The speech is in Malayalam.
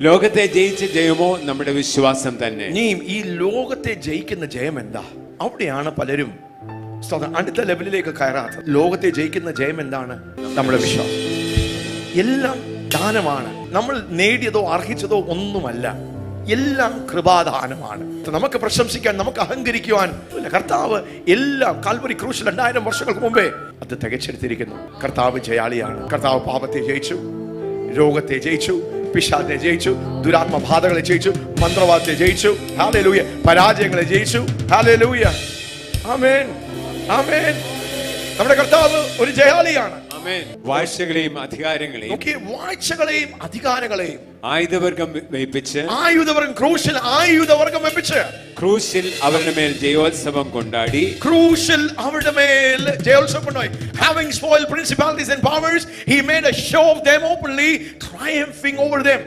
ലോകത്തെ ജയിച്ച ജയമോ നമ്മുടെ വിശ്വാസം തന്നെ. നീ ഈ ലോകത്തെ ജയിക്കുന്ന ജയം എന്താ? അവിടെയാണ് പലരും അടുത്ത ലെവലിലേക്ക് കയറാത്തത്. ലോകത്തെ ജയിക്കുന്ന ജയം എന്താണ്? നമ്മുടെ വിശ്വാസം. എല്ലാം ദാനമാണ്. നമ്മൾ നേടിയതോ അർഹിച്ചതോ ഒന്നുമല്ല. എല്ലാം കൃപാദാനമാണ്. നമുക്ക് പ്രശംസിക്കാൻ, നമുക്ക് അഹങ്കരിക്കുവാൻ കർത്താവ് എല്ലാം കാൽവരി ക്രൂശിൽ 2000 വർഷങ്ങൾക്ക് മുമ്പേ അത് തികച്ചെടുത്തിരിക്കുന്നു. കർത്താവ് ജയാളിയാണ്. കർത്താവ് പാപത്തെ ജയിച്ചു, രോഗത്തെ ജയിച്ചു, പിശാചിനെ ജയിച്ചു, ദുരാത്മബാധകളെ ജയിച്ചു, മന്ത്രവാദത്തെ ജയിച്ചു. ഹല്ലേലൂയ. പരാജയങ്ങളെ ജയിച്ചു. ഹല്ലേലൂയ. ആമേൻ, ആമേൻ. നമ്മുടെ കർത്താവ് ഒരു ജയാളിയാണ്. ആമേൻ. വാഴ്ചകളെയും അധികാരങ്ങളെയും, വാഴ്ചകളെയും അധികാരങ്ങളെയും ആയുധവർഗം വെപ്പിച്ച്, ആയുധവർഗം ക്രൂശിൽ ആയുധവർഗം വെപ്പിച്ച്, ക്രൂശിൽ അവരുടെ മേൽ ജയോത്സവം കൊണ്ടാടി, ക്രൂശിൽ അവരുടെ മേൽ ജയോത്സവം കൊണ്ടാടി. Having spoiled principalities and powers, he made a show of them openly, triumphing over them.